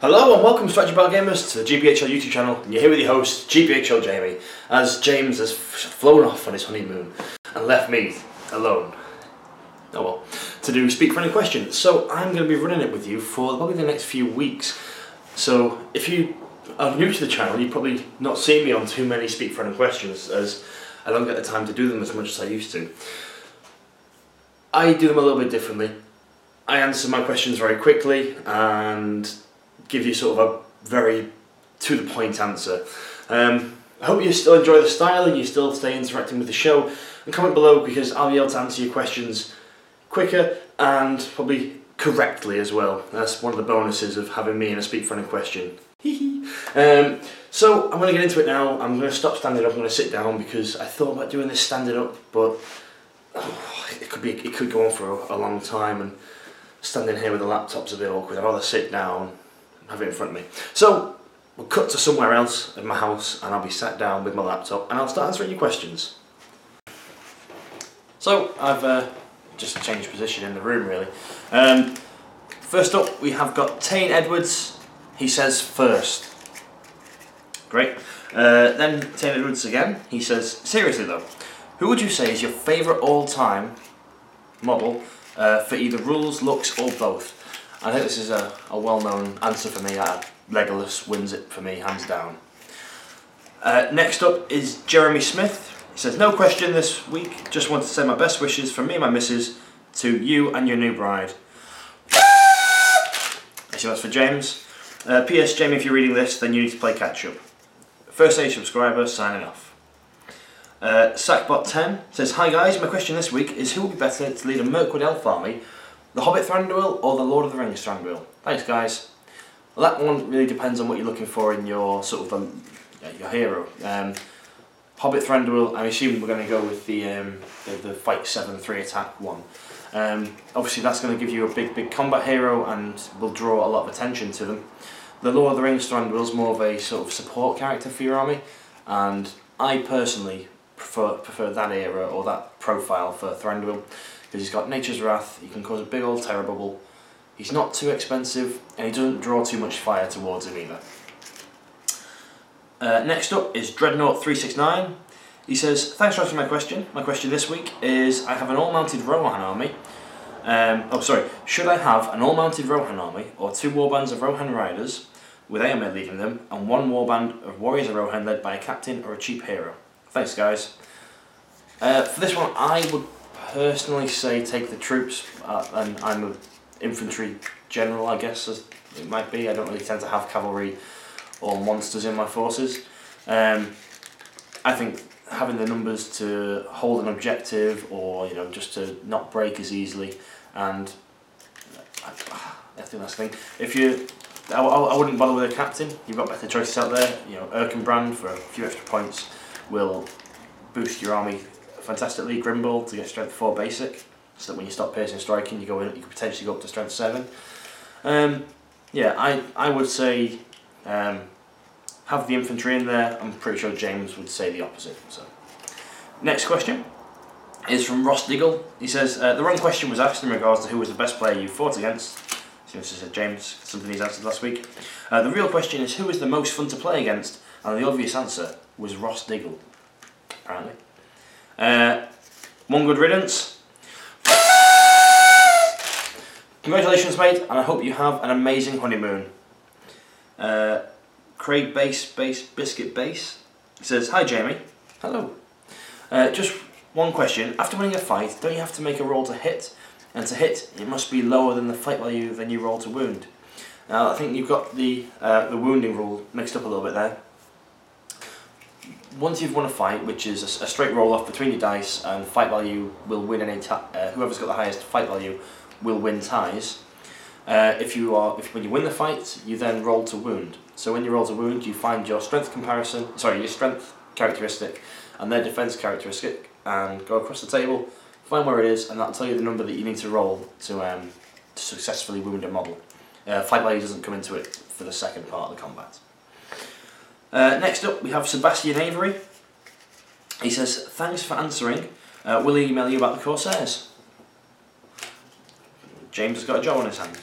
Hello and welcome Strategy Bar Gamers to the GBHL YouTube channel, and you're here with your host GBHL Jamie, as James has flown off on his honeymoon and left me alone, to do Speak Friendly Questions. So I'm going to be running it with you for probably the next few weeks. So if you are new to the channel, you've probably not seen me on too many Speak Friendly Questions, as I don't get the time to do them as much as I used to. I do them a little bit differently. I answer my questions very quickly and give you sort of a very to-the-point answer. I hope you still enjoy the style and you still stay interacting with the show. And comment below, because I'll be able to answer your questions quicker and probably correctly as well. That's one of the bonuses of having me in a Speak Friendly Question. So I'm going to get into it now. I'm going to stop standing up. I'm going to sit down because I thought about doing this standing up, but it could go on for a long time, and standing here with the laptop's a bit awkward. I'd rather sit down and have it in front of me. So we'll cut to somewhere else in my house and I'll be sat down with my laptop and I'll start answering your questions. So I've just changed position in the room really. First up we have got Tane Edwards. He says first. Great. Then Tane Edwards again. He says, seriously though, who would you say is your favourite all-time model for either rules, looks or both? I think this is a well-known answer for me. Legolas wins it for me, hands down. Next up is Jeremy Smith. He says, no question this week, just want to send my best wishes from me and my missus to you and your new bride. So that's for James. P.S. Jamie, if you're reading this, then you need to play catch up. First age subscriber signing off. Sackbot10 says, hi guys, my question this week is who will be better to lead a Mirkwood Elf army, the Hobbit Thranduil or the Lord of the Rings Thranduil? Thanks guys. Well, that one really depends on what you're looking for in your sort of your hero. Hobbit Thranduil, I assume we're going to go with the Fight 7 3 attack one. Obviously that's going to give you a big combat hero and will draw a lot of attention to them. The Lord of the Rings Thranduil is more of a sort of support character for your army, and I personally prefer that era or that profile for Thranduil, because he's got Nature's Wrath, he can cause a big old terror bubble, he's not too expensive, and he doesn't draw too much fire towards him either. Next up is Dreadnought369. He says, thanks for answering my question. My question this week is, I have an all-mounted Rohan army. Should I have an all-mounted Rohan army, or 2 warbands of Rohan riders, with Eomer leading them, and 1 warband of warriors of Rohan led by a captain or a cheap hero? Thanks guys. For this one I would personally say take the troops, and I'm an infantry general I guess as it might be. I don't really tend to have cavalry or monsters in my forces. I think having the numbers to hold an objective, or just to not break as easily, and I think that's the thing. I wouldn't bother with a captain. You've got better choices out there. Erkenbrand for a few extra points will boost your army fantastically. Grimble to get strength 4 basic, so that when you stop piercing striking, you could potentially go up to strength 7. Yeah, I would say have the infantry in there. I'm pretty sure James would say the opposite. So, next question is from Ross Diggle. He says, the wrong question was asked in regards to who was the best player you fought against. So this is James, something he's answered last week. The real question is who is the most fun to play against, and the obvious answer was Ross Diggle, apparently. One good riddance. Congratulations mate, and I hope you have an amazing honeymoon. Craig Biscuit Base says, hi Jamie. Hello. Just one question. After winning a fight, don't you have to make a roll to hit? And to hit, it must be lower than the fight value than you roll to wound. Now I think you've got the wounding rule mixed up a little bit there. Once you've won a fight, which is a straight roll off between your dice, and fight value will win any whoever's got the highest fight value will win ties. When you win the fight, you then roll to wound. So when you roll to wound, you find your strength characteristic and their defense characteristic, and go across the table, find where it is, and that'll tell you the number that you need to roll to successfully wound a model. Fight value doesn't come into it for the second part of the combat. Next up we have Sebastian Avery. He says, thanks for answering. Will he email you about the Corsairs? James has got a job on his hand.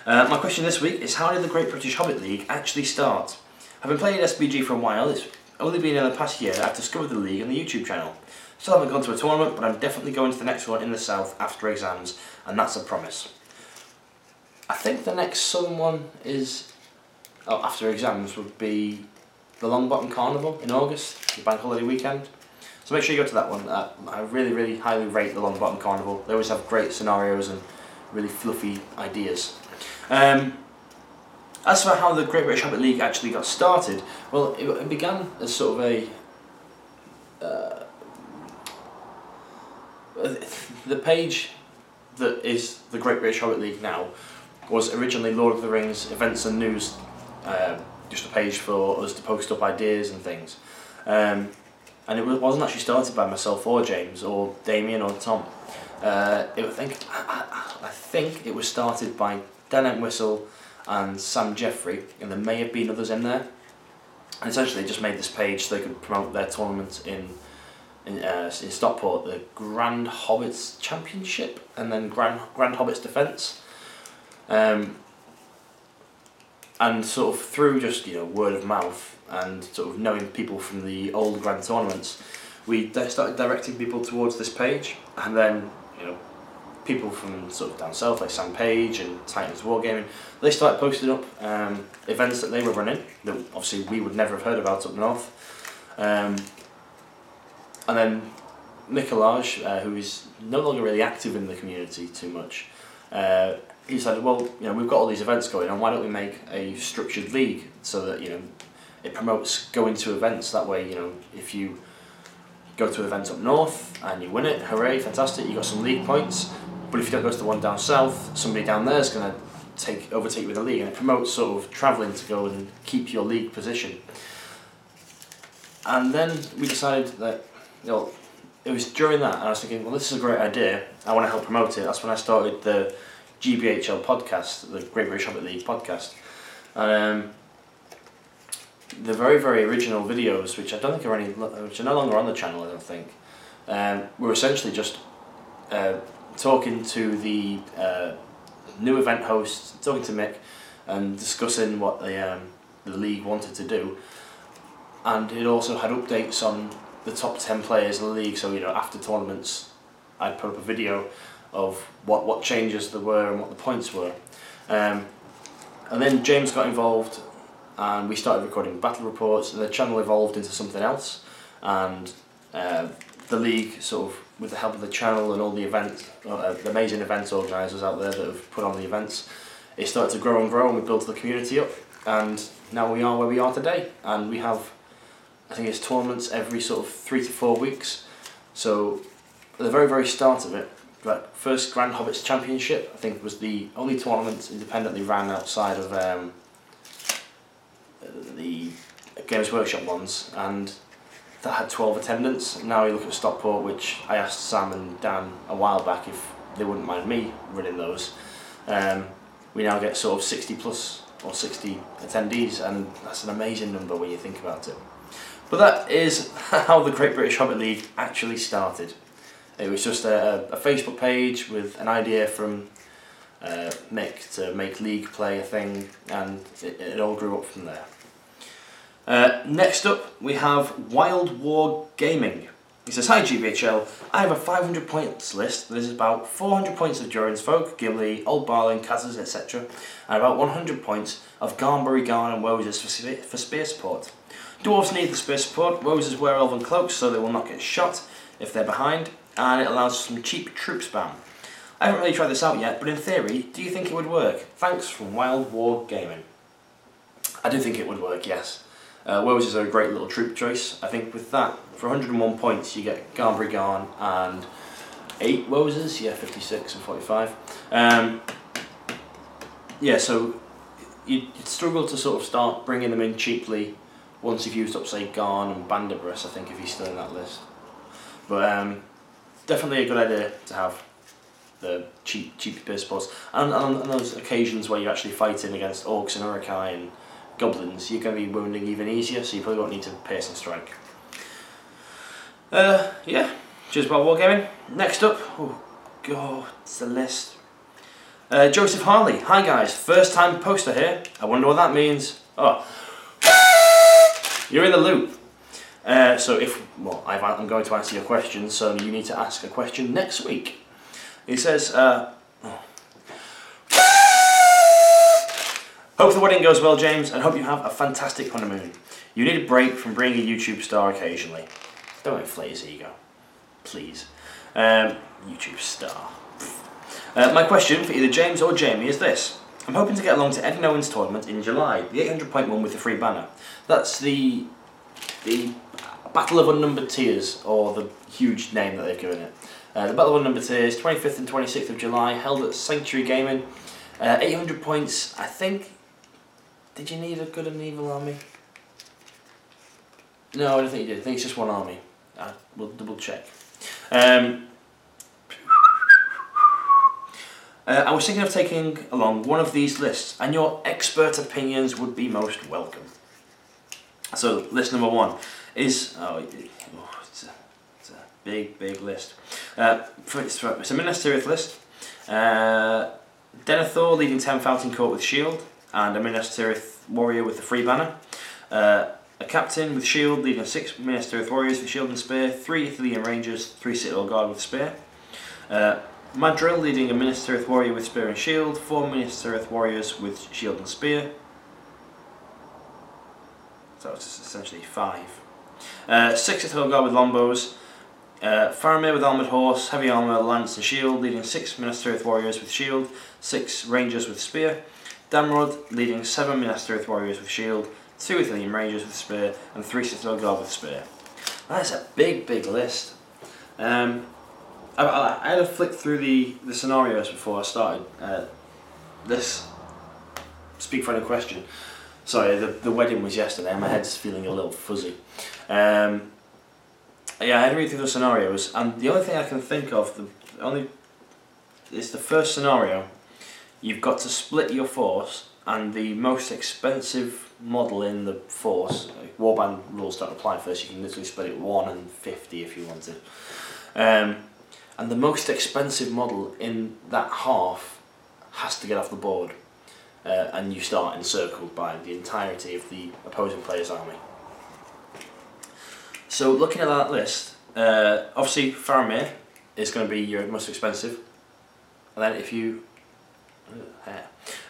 My question this week is, how did the Great British Hobbit League actually start? I've been playing SBG for a while. It's only been in the past year I've discovered the league on the YouTube channel. Still haven't gone to a tournament, but I'm definitely going to the next one in the south after exams, and that's a promise. I think the next southern one is, after exams, would be the Longbottom Carnival in August, the bank holiday weekend. So make sure you go to that one. I really, really highly rate the Longbottom Carnival. They always have great scenarios and really fluffy ideas. As for how the Great British Hobbit League actually got started, well, it began as sort of the page that is the Great British Hobbit League now was originally Lord of the Rings events and news, just a page for us to post up ideas and things. And it wasn't actually started by myself or James or Damien or Tom. I think it was started by Dan Entwistle and Sam Jeffrey, and there may have been others in there. And essentially they just made this page so they could promote their tournament in Stockport, the Grand Hobbits Championship and then Grand Hobbits Defence. And sort of through just word of mouth and sort of knowing people from the old Grand tournaments, we started directing people towards this page, and then people from sort of down south like Sam Page and Titans Wargaming, they started posting up events that they were running that obviously we would never have heard about up north. And then Nicolaj, who is no longer really active in the community too much, he said, well, we've got all these events going on, why don't we make a structured league so that it promotes going to events. That way, if you go to an event up north and you win it, hooray, fantastic, you got some league points. But if you don't go to the one down south, somebody down there is going to overtake you with the league, and it promotes sort of travelling to go and keep your league position. And then we decided that, it was during that, and I was thinking, well, this is a great idea, I want to help promote it. That's when I started the GBHL podcast, the Great British Hobbit League podcast. And the very, very original videos, which I don't think are which are no longer on the channel, I don't think, were essentially just talking to the new event host, talking to Mick, and discussing what the league wanted to do. And it also had updates on the top 10 players in the league, so after tournaments I'd put up a video of what changes there were and what the points were. And then James got involved and we started recording battle reports, and the channel evolved into something else, and the league, sort of with the help of the channel and all the events, the amazing events organisers out there that have put on the events, it started to grow and grow, and we built the community up, and now we are where we are today, and we have, I think it's tournaments every sort of 3 to 4 weeks. So at the very, very start of it, that first Grand Hobbits Championship, I think, was the only tournament independently ran outside of the Games Workshop ones, and that had 12 attendants. Now you look at Stockport, which I asked Sam and Dan a while back if they wouldn't mind me running those. We now get sort of 60 plus or 60 attendees, and that's an amazing number when you think about it. But that is how the Great British Hobbit League actually started. It was just a Facebook page with an idea from Mick to make league play a thing, and it all grew up from there. Next up we have Wild War Gaming. He says, hi GBHL, I have a 500 points list that is about 400 points of Durin's Folk, Gimli, Old Barlin, Kazzas, etc. and about 100 points of Garnbury, Garn and Woses for spear support. Dwarves need the spear support, Woses wear elven cloaks so they will not get shot if they're behind, and it allows some cheap troop spam. I haven't really tried this out yet, but in theory, do you think it would work? Thanks from Wild War Gaming. I do think it would work, yes. Woses are a great little troop choice. I think with that, for 101 points, you get Garnbury Garn and 8 Woses, 56 and 45. So you'd struggle to sort of start bringing them in cheaply once you've used up, say, Garn and Banditburst, I think, if he's still in that list. But definitely a good idea to have the cheap spear supports. And on those occasions where you're actually fighting against Orcs and Urukai and Goblins, you're going to be wounding even easier, so you probably won't need to pierce and strike. Cheers, Wild Wargaming. Next up, oh god, it's the list. Joseph Harley, hi guys, first time poster here. I wonder what that means. Oh, you're in the loop. I'm going to answer your question, so you need to ask a question next week. He says, hope the wedding goes well, James, and hope you have a fantastic honeymoon. You need a break from being a YouTube star occasionally. Don't inflate his ego, please. YouTube star. My question for either James or Jamie is this. I'm hoping to get along to Ed and Owen's tournament in July, the 800 point one with the free banner. That's the Battle of Unnumbered Tiers, or the huge name that they've given it. The Battle of Unnumbered Tiers, 25th and 26th of July, held at Sanctuary Gaming. 800 points, I think. Did you need a good and evil army? No, I don't think you did. I think it's just one army. We'll double check. I was thinking of taking along one of these lists, and your expert opinions would be most welcome. So, list number one is... it's a big list. It's a Minas Tirith list. Denethor leading 10 Fountain Court with shield, and a Minas Tirith warrior with the free banner. A captain with shield leading 6 Minas Tirith warriors with shield and spear, 3 Ithilien rangers, 3 Citadel guard with spear. Madril leading a Minas Tirith warrior with spear and shield, 4 Minas Tirith warriors with shield and spear. So it's essentially 5. 6 Citadel guard with longbows. Faramir with armoured horse, heavy armour, lance and shield, leading 6 Minas Tirith warriors with shield, 6 rangers with spear. Damrod leading 7 Minas Tirith warriors with shield, 2 Ithilien rangers with spear, and 3 Citadel guard with spear. That's a big list. I had to flick through the scenarios before I started this Speak for Any Question. Sorry, the wedding was yesterday and my head's feeling a little fuzzy. I had to read through the scenarios, and the only thing I can think of is the first scenario. You've got to split your force, and the most expensive model in the force, warband rules don't apply first, you can literally split it 1 and 50 if you wanted. And the most expensive model in that half has to get off the board, and you start encircled by the entirety of the opposing player's army. So looking at that list, obviously Faramir is going to be your most expensive, and then if you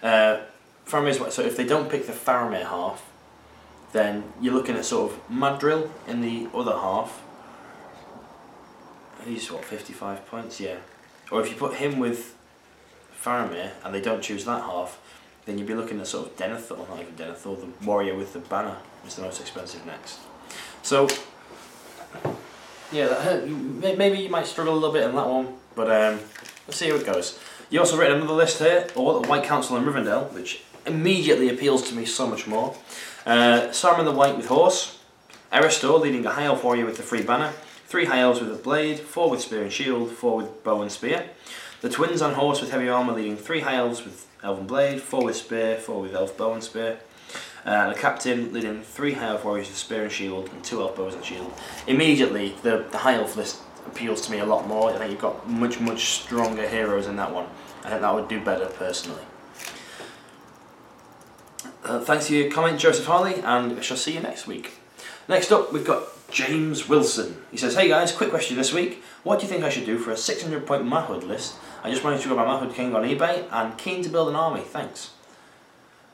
Faramir, so if they don't pick the Faramir half, then you're looking at sort of Madril in the other half. He's 55 points, yeah. Or if you put him with Faramir and they don't choose that half, then you'd be looking at sort of Denethor, or not even Denethor, the warrior with the banner is the most expensive next. So yeah, maybe you might struggle a little bit in that one, but let's see how it goes. You also written another list here, or the White Council in Rivendell, which immediately appeals to me so much more. Saruman the White with horse, Eristor leading a high elf warrior with the free banner, 3 high elves with a blade, 4 with spear and shield, 4 with bow and spear. The twins on horse with heavy armour leading 3 high elves with elven blade, 4 with spear, 4 with elf bow and spear. And a captain leading 3 high elf warriors with spear and shield, and 2 elf bows and shield. Immediately, the high elf list appeals to me a lot more. I think you've got much stronger heroes in that one. I think that would do better personally. Thanks for your comment, Joseph Harley, and I shall see you next week. Next up, we've got James Wilson. He says, hey guys, quick question this week. What do you think I should do for a 600 point Mahud list? I just managed to go my Mahud King on eBay and keen to build an army, thanks.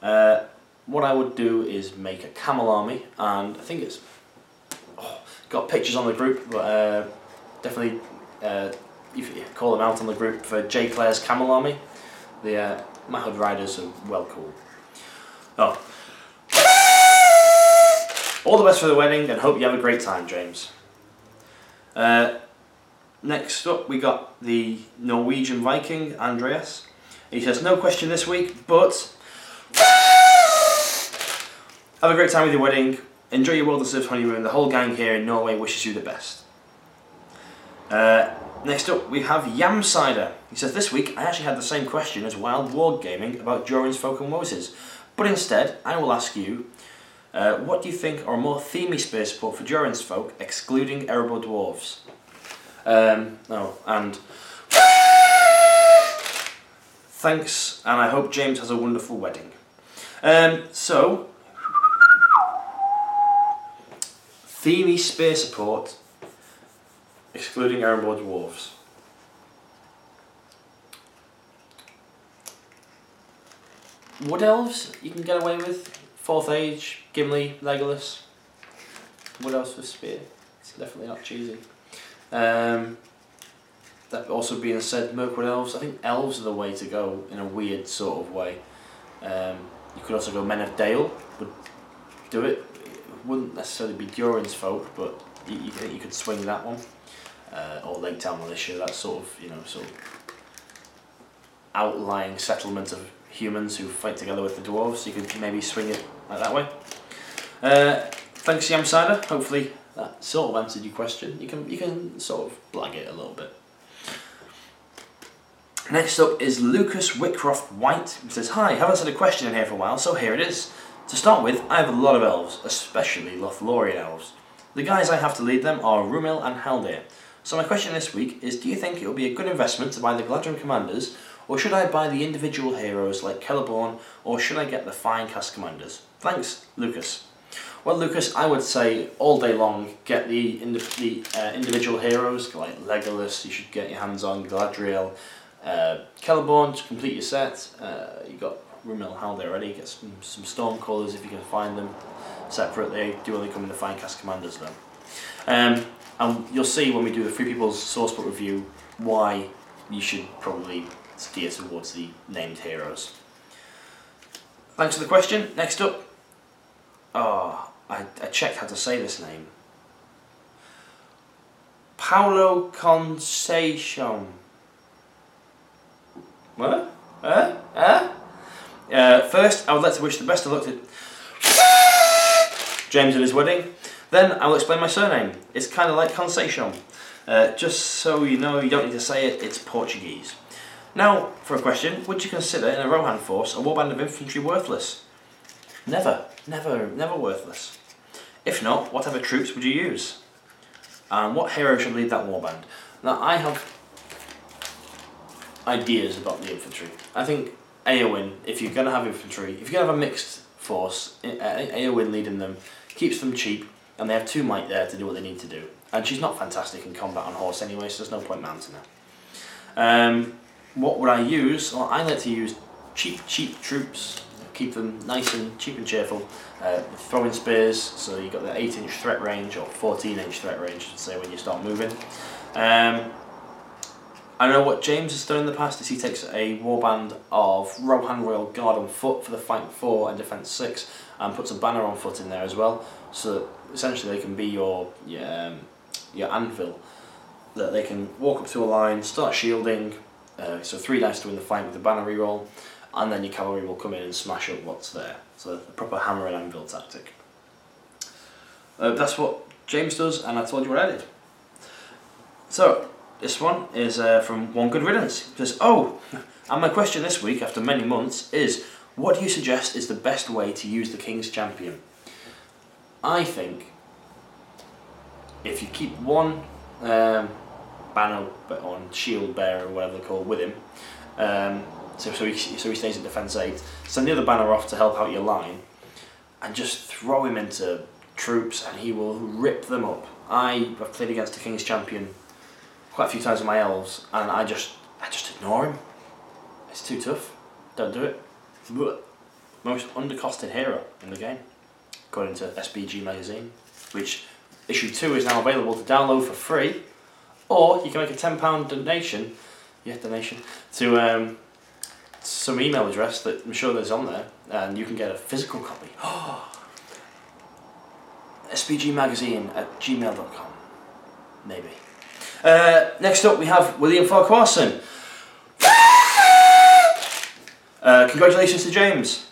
What I would do is make a camel army, and I think it's got pictures on the group, but definitely you call them out on the group for J Claire's camel army. The Mahud riders are well cool. All the best for the wedding, and hope you have a great time, James. Next up, we got the Norwegian Viking, Andreas. He says, no question this week, but have a great time with your wedding. Enjoy your well-deserved honeymoon. The whole gang here in Norway wishes you the best. Next up, we have Yamsider. He says, this week, I actually had the same question as Wild Warg Gaming about Joran's Folk and Moses, but instead, I will ask you, what do you think are more themey spear support for Joran's Folk, excluding Erebor Dwarves? Thanks, and I hope James has a wonderful wedding. So, Themey spear support, excluding Erenboar dwarves. Wood elves you can get away with. 4th age, Gimli, Legolas. Wood elves for spear. It's definitely not cheesy. That also being said, Mirkwood elves. I think elves are the way to go in a weird sort of way. You could also go Men of Dale. Would do it. It wouldn't necessarily be Durin's folk, but you could swing that one. Or Lake Town Militia. That sort of sort of outlying settlement of humans who fight together with the dwarves. You could maybe swing it like that way. Thanks, Yam Cider. Hopefully that sort of answered your question. You can sort of blag it a little bit. Next up is Lucas Whitcroft White, who says, "Hi, haven't said a question in here for a while, so here it is. To start with, I have a lot of elves, especially Lothlorien elves. The guys I have to lead them are Rumil and Haldir. So my question this week is, do you think it will be a good investment to buy the Gladron commanders, or should I buy the individual heroes like Celeborn, or should I get the fine cast commanders? Thanks, Lucas." Well, Lucas, I would say all day long get the individual heroes like Legolas. You should get your hands on Galadriel, Celeborn to complete your set. You got Rumil Haldir already. Get some Stormcallers if you can find them separate. They do only come in the fine cast commanders though. And you'll see when we do the Free People's Sourcebook review why you should probably steer towards the named heroes. Thanks for the question. Next up, I checked how to say this name. Paulo Conceição. What? First, I would like to wish the best of luck to James at his wedding. Then I will explain my surname. It's kind of like Conceição. Just so you know, you don't need to say it, it's Portuguese. Now, for a question, would you consider in a Rohan force a warband of infantry worthless? Never worthless. If not, whatever troops would you use? And what hero should lead that warband? Now, I have ideas about the infantry. I think Eowyn, if you're going to have infantry, if you're going to have a mixed force, Eowyn leading them keeps them cheap, and they have 2 might there to do what they need to do. And she's not fantastic in combat on horse anyway, so there's no point mounting her. What would I use? Well, I like to use cheap troops, keep them nice and cheap and cheerful. Throwing spears, so you've got the 8-inch threat range, or 14-inch threat range, I should say, when you start moving. I know what James has done in the past is he takes a warband of Rohan Royal Guard on foot for the Fight 4 and Defence 6, and puts a banner on foot in there as well, so that essentially they can be your anvil, that they can walk up to a line, start shielding, so 3 dice to win the fight with the banner reroll, and then your cavalry will come in and smash up what's there. So a proper hammer and anvil tactic. That's what James does, and I told you what I did. So, this one is from One Good Riddance. It says, and my question this week, after many months, is, what do you suggest is the best way to use the King's Champion? I think, if you keep one banner on shield bearer or whatever they're called with him, so he stays at defence 8, send the other banner off to help out your line, and just throw him into troops and he will rip them up. I've played against the King's Champion quite a few times with my elves, and I just ignore him. It's too tough. Don't do it. Most undercosted hero in the game, according to SBG magazine, which issue 2 is now available to download for free, or you can make a £10 donation to some email address that I'm sure there's on there, and you can get a physical copy. SBGmagazine@gmail.com, maybe. Next up we have William Farquharson. Congratulations to James.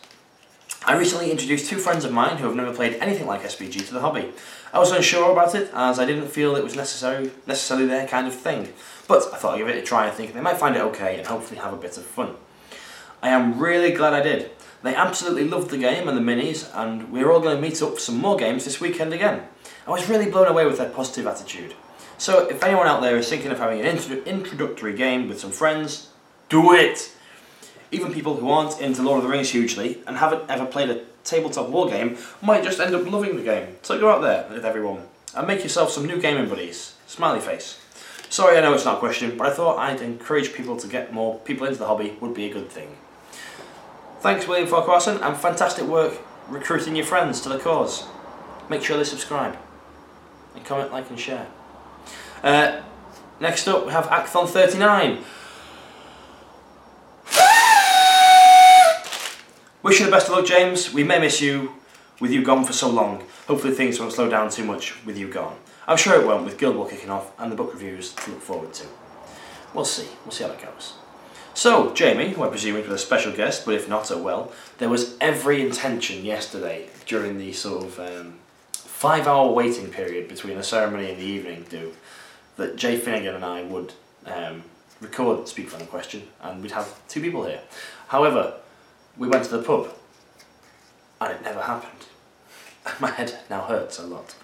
I recently introduced 2 friends of mine who have never played anything like SBG to the hobby. I was unsure about it, as I didn't feel it was necessarily their kind of thing, but I thought I'd give it a try and think they might find it okay and hopefully have a bit of fun. I am really glad I did. They absolutely loved the game and the minis, and we're all going to meet up for some more games this weekend again. I was really blown away with their positive attitude. So if anyone out there is thinking of having an introductory game with some friends, do it! Even people who aren't into Lord of the Rings hugely and haven't ever played a tabletop war game might just end up loving the game. So go out there with everyone and make yourself some new gaming buddies. Smiley face. Sorry, I know it's not a question, but I thought I'd encourage people to get more people into the hobby would be a good thing. Thanks, William Farquharson, and fantastic work recruiting your friends to the cause. Make sure they subscribe and comment, like and share. Next up we have Acthon 39. Wish you the best of luck, James. We may miss you with you gone for so long. Hopefully things won't slow down too much with you gone. I'm sure it won't, with Guild War kicking off and the book reviews to look forward to. We'll see how it goes. So, Jamie, who I presume was a special guest, but if not, oh well, there was every intention yesterday during the sort of 5-hour waiting period between the ceremony and the evening that Jay Finnegan and I would record Speak Final Question and we'd have 2 people here. However, we went to the pub and it never happened. My head now hurts a lot.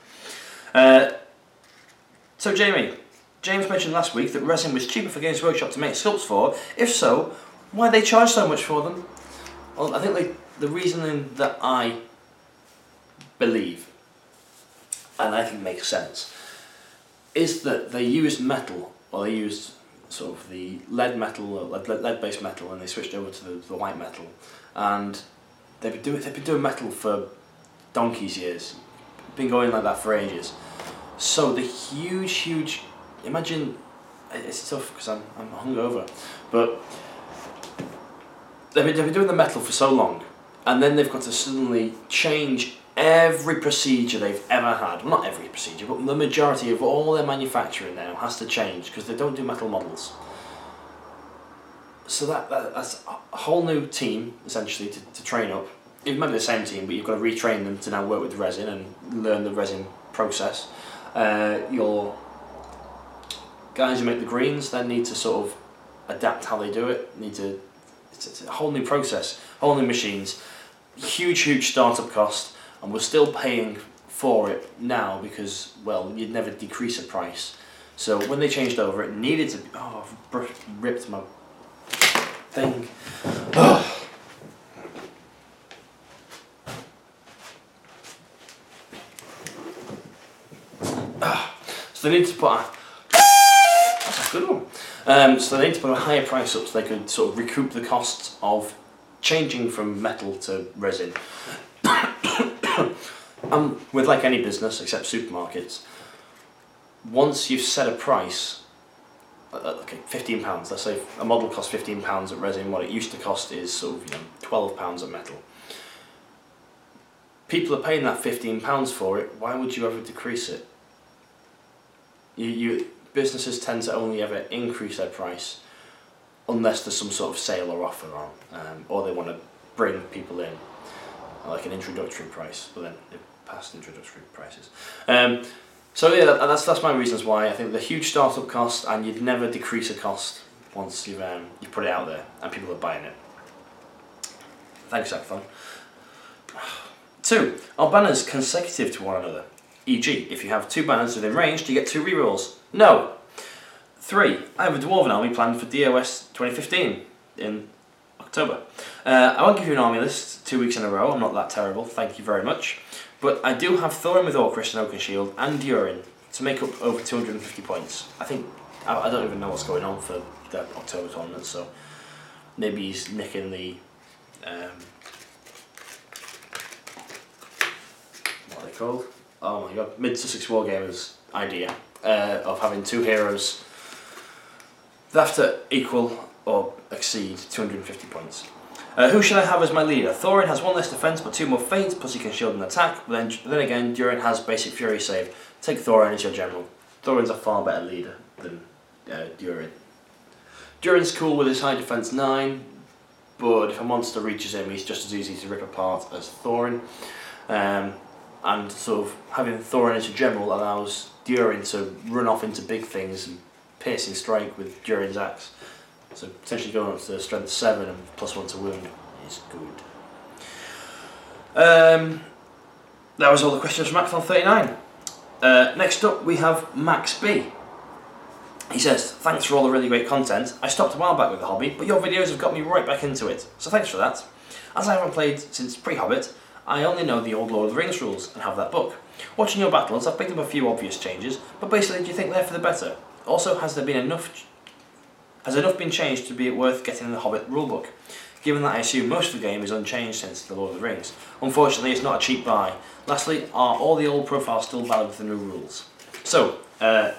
So James mentioned last week that resin was cheaper for Games Workshop to make sculpts for. If so, why they charge so much for them? Well, I think the reasoning that I believe, and I think makes sense, is that they used metal, or they used sort of the lead metal, or lead-based metal, and they switched over to the white metal, and they've been doing metal for donkey's years, been going like that for ages. So the huge, imagine, it's tough because I'm hungover, but they've been doing the metal for so long, and then they've got to suddenly change every procedure they've ever had. Well, not every procedure, but the majority of all their manufacturing now has to change because they don't do metal models. So that's a whole new team, essentially, to train up. It might be the same team, but you've got to retrain them to now work with resin and learn the resin process. Your guys who make the greens then need to sort of adapt how they do it. It's a whole new process, whole new machines, huge startup cost, and we're still paying for it now because, well, you'd never decrease a price. So when they changed over, it needed to be. Oh, I've ripped my thing. Oh. So they need to put that's a good one. So they need to put a higher price up so they could sort of recoup the costs of changing from metal to resin. With like any business except supermarkets, once you've set a price, okay, £15. Let's say a model costs £15 at resin. What it used to cost is sort of £12 at metal. People are paying that £15 for it. Why would you ever decrease it? Businesses tend to only ever increase their price unless there's some sort of sale or offer on, or they want to bring people in, like an introductory price. But then they've passed introductory prices. So yeah, that's my reasons why I think the huge startup cost, and you'd never decrease a cost once you've put it out there and people are buying it. Thanks, Acthon. 2. Are banners consecutive to one another? E.g., if you have 2 banners within range, do you get 2 rerolls? No. 3. I have a Dwarven army planned for DOS 2015 in October. I won't give you an army list 2 weeks in a row, I'm not that terrible, thank you very much. But I do have Thorin with Orcrist and Oakenshield and Durin to make up over 250 points. I don't even know what's going on for the October tournament, so maybe he's nicking the what are they called? Oh my god, Mid-Sussex Wargamers idea of having 2 heroes that have to equal or exceed 250 points. Who should I have as my leader? Thorin has 1 less defense but 2 more feint, plus he can shield and attack, but then again Durin has basic fury save. Take Thorin as your general. Thorin's a far better leader than Durin. Durin's cool with his high defense 9, but if a monster reaches him he's just as easy to rip apart as Thorin. And sort of having Thorin as a general allows Durin to run off into big things and piercing strike with Durin's axe. So potentially going up to strength 7 and +1 to wound is good. That was all the questions from Acthon 39. Next up we have Max B. He says, thanks for all the really great content. I stopped a while back with the hobby, but your videos have got me right back into it, so thanks for that. As I haven't played since pre-Hobbit, I only know the old Lord of the Rings rules and have that book. Watching your battles, I've picked up a few obvious changes, but basically do you think they're for the better? Also, has enough been changed to be worth getting the Hobbit rulebook? Given that I assume most of the game is unchanged since the Lord of the Rings. Unfortunately, it's not a cheap buy. Lastly, are all the old profiles still valid with the new rules? So, do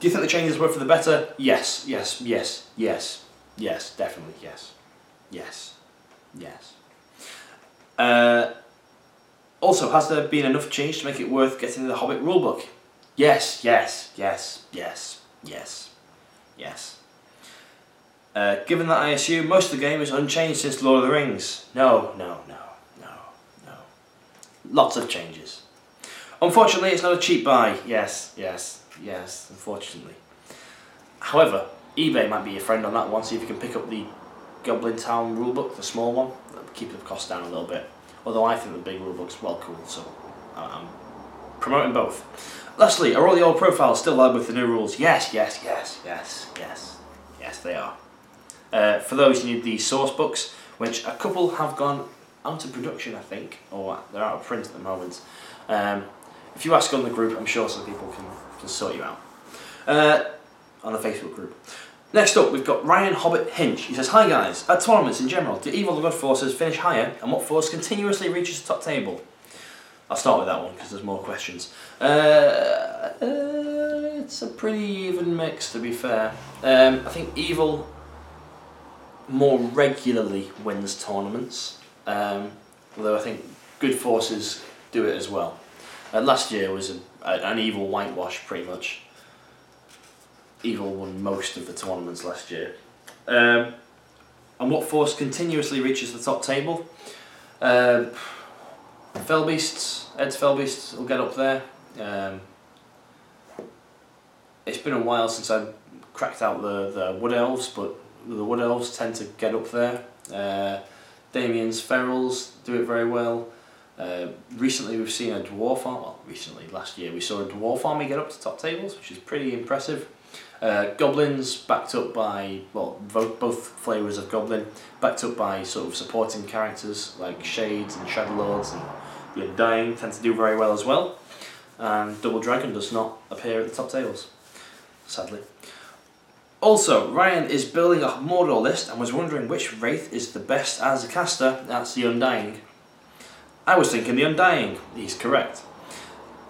you think the changes were for the better? Yes, yes, yes, yes, yes, definitely yes. Yes, yes. Also, has there been enough change to make it worth getting the Hobbit rulebook? Yes, yes, yes, yes, yes, yes. Given that I assume most of the game is unchanged since Lord of the Rings. No. Lots of changes. Unfortunately, it's not a cheap buy. Yes, unfortunately. However, eBay might be your friend on that one, see if you can pick up the Goblin Town rulebook, the small one. That'll keep the cost down a little bit. Although I think the big rulebook's well cool, so I'm promoting both. Lastly, are all the old profiles still valid with the new rules? Yes, they are. For those, you need the source books, which a couple have gone out of production, I think, or they're out of print at the moment. If you ask on the group, I'm sure some people can sort you out. On the Facebook group. Next up, we've got Ryan Hobbit Hinch. He says, hi guys, at tournaments in general, do evil or good forces finish higher, and what force continuously reaches the top table? I'll start with that one because there's more questions. It's a pretty even mix, to be fair. I think evil more regularly wins tournaments, although I think good forces do it as well. Last year was an evil whitewash, pretty much. Evil won most of the tournaments last year. And what force continuously reaches the top table? Fellbeasts, Ed's Fellbeasts will get up there. It's been a while since I cracked out the Wood Elves, but the Wood Elves tend to get up there. Damien's Ferals do it very well. Recently we've seen a Dwarf Army, last year we saw a Dwarf Army get up to top tables, which is pretty impressive. Goblins backed up by, both flavours of Goblin, backed up by sort of supporting characters like Shades and Shadowlords and the Undying tend to do very well as well. And Double Dragon does not appear at the top tables, sadly. Also, Ryan is building a Mordor list and was wondering which Wraith is the best as a caster. That's the Undying. I was thinking the Undying. He's correct.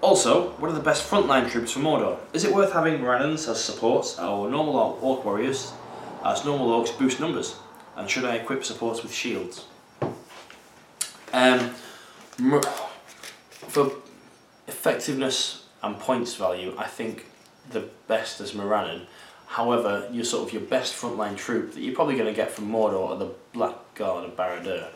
Also, what are the best frontline troops for Mordor? Is it worth having Morannons as supports or normal Orc warriors as normal Orcs boost numbers? And should I equip supports with shields? For effectiveness and points value, I think the best is Morannon. However, your best frontline troop that you're probably going to get from Mordor are the Blackguard and Barad-dûr.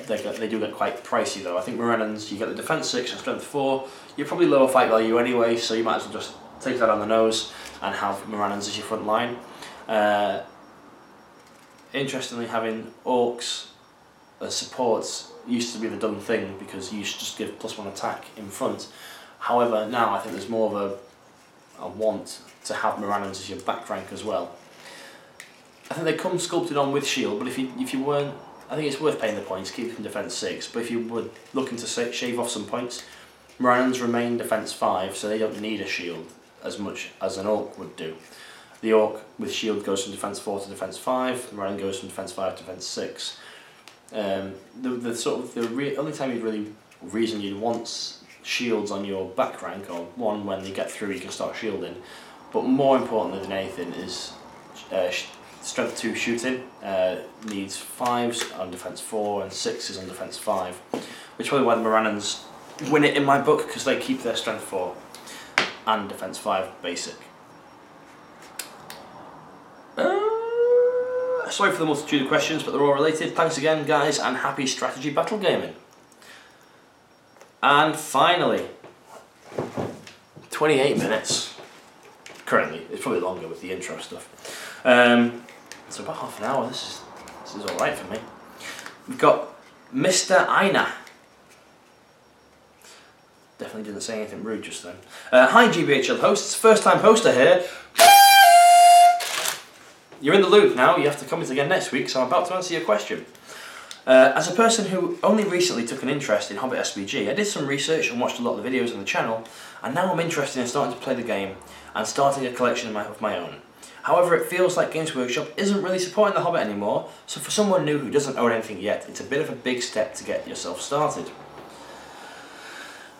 They do get quite pricey though. I think Morannons, you get the defense 6 and strength 4. You're probably lower fight value anyway, so you might as well just take that on the nose and have Morannons as your front line. Interestingly, having Orcs as supports used to be the done thing because you should just give +1 attack in front. However, now I think there's more of a want to have Morannons as your back rank as well. I think they come sculpted on with shield, but if you weren't, I think it's worth paying the points, keep them defense 6. But if you were looking to shave off some points, Morannons remain defense 5, so they don't need a shield as much as an Orc would do. The Orc with shield goes from defense 4 to defense 5. The Morannon goes from defense 5 to defense 6. The only time reason you'd want shields on your back rank, or one when you get through you can start shielding, but more importantly than anything is strength 2 shooting. Needs 5s on defense 4 and 6s on defense 5, which is probably why the Morannons win it in my book, because they keep their strength 4 and defense 5 basic. Sorry for the multitude of questions, but they're all related. Thanks again, guys, and happy strategy battle gaming. And finally, 28 minutes. Currently, it's probably longer with the intro stuff. So about half an hour. This is all right for me. We've got Mr. Aina. Definitely definitely didn't say anything rude just then. Hi GBHL hosts, first time poster here. You're in the loop now, you have to comment again next week, so I'm about to answer your question. As a person who only recently took an interest in Hobbit SBG, I did some research and watched a lot of the videos on the channel, and now I'm interested in starting to play the game and starting a collection of my own. However, it feels like Games Workshop isn't really supporting the Hobbit anymore, so for someone new who doesn't own anything yet, it's a bit of a big step to get yourself started.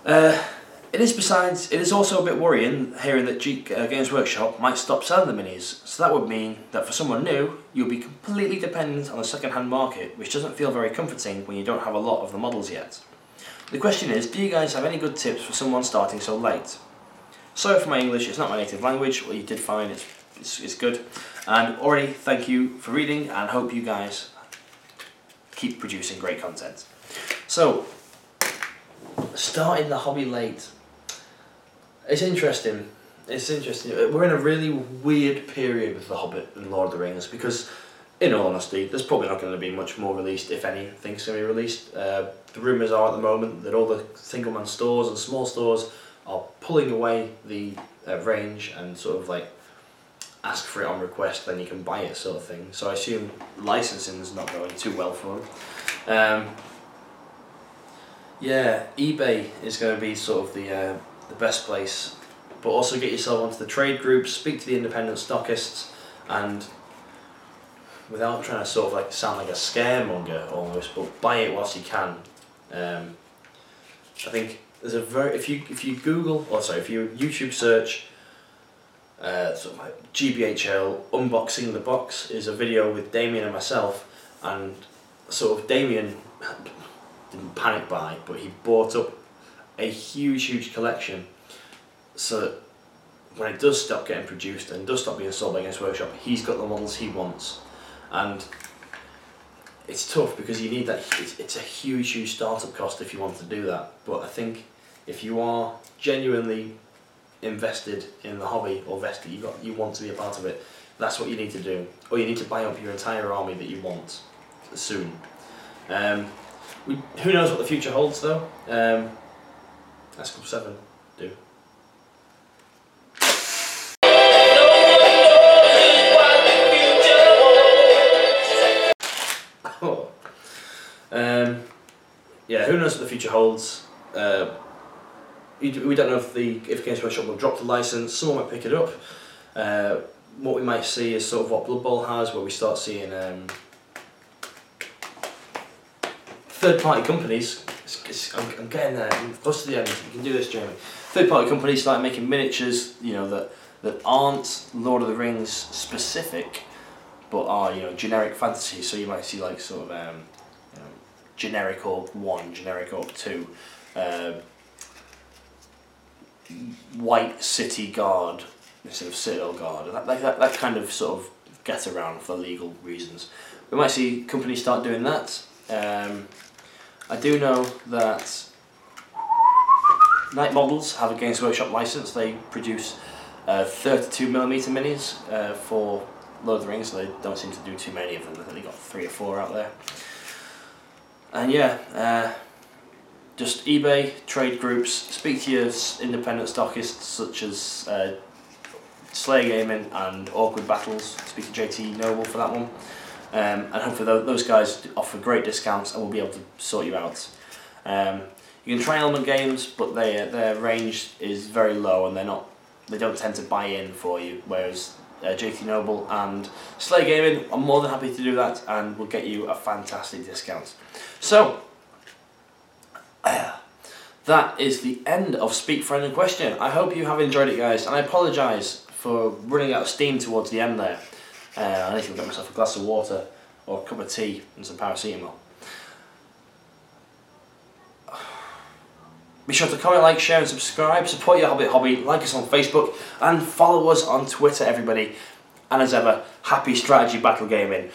It is also a bit worrying hearing that Games Workshop might stop selling the minis, so that would mean that for someone new, you'll be completely dependent on the second-hand market, which doesn't feel very comforting when you don't have a lot of the models yet. The question is, do you guys have any good tips for someone starting so late? Sorry for my English, it's not my native language, well you did fine, it's good. And already thank you for reading and hope you guys keep producing great content. So, starting the hobby late. It's interesting. We're in a really weird period with The Hobbit and Lord of the Rings because, in all honesty, there's probably not going to be much more released, if anything's going to be released. The rumours are at the moment that all the single-man stores and small stores are pulling away the range and sort of like ask for it on request, then you can buy it sort of thing. So I assume licensing is not going too well for them. Yeah, eBay is going to be sort of the best place, but also get yourself onto the trade groups, speak to the independent stockists, and without trying to sort of like sound like a scaremonger almost, but buy it whilst you can. I think there's a if you YouTube search sort of like GBHL unboxing the box is a video with Damien and myself, and sort of Damien didn't panic buy, but he bought up a huge collection so that when it does stop getting produced and does stop being sold by Games Workshop, he's got the models he wants. And it's tough because you need that, it's a huge startup cost if you want to do that, but I think if you are genuinely invested in the hobby or vested, you want to be a part of it, that's what you need to do. Or you need to buy up your entire army that you want soon. Who knows what the future holds though? Ask Club 7 do. Oh. Yeah, who knows what the future holds? We don't know if Games Workshop will drop the license. Someone might pick it up. What we might see is sort of what Blood Bowl has, where we start seeing third-party companies. I'm getting there. I'm close to the end. You can do this, Jeremy. Third-party companies start making miniatures, you know, that aren't Lord of the Rings specific, but are, you know, generic fantasy. So you might see like sort of you know, generic Orc 1, generic Orc 2, White City Guard instead of Citadel Guard, that kind of sort of get around for legal reasons. We might see companies start doing that. I do know that Night Models have a Games Workshop license. They produce 32mm minis for Lord of the Rings, so they don't seem to do too many of them. I think they got 3 or 4 out there. And yeah, just eBay, trade groups, speak to your independent stockists such as Slayer Gaming and Awkward Battles. Speak to JT Noble for that one. And hopefully those guys offer great discounts and will be able to sort you out. You can try Element Games, but their range is very low and they don't tend to buy in for you, whereas JT Noble and Slayer Gaming are more than happy to do that and will get you a fantastic discount. So, that is the end of Speak Friend and Question. I hope you have enjoyed it, guys, and I apologise for running out of steam towards the end there. I need to get myself a glass of water or a cup of tea and some paracetamol. Be sure to comment, like, share and subscribe, support your Hobbit hobby, like us on Facebook and follow us on Twitter, everybody. And as ever, happy strategy battle gaming.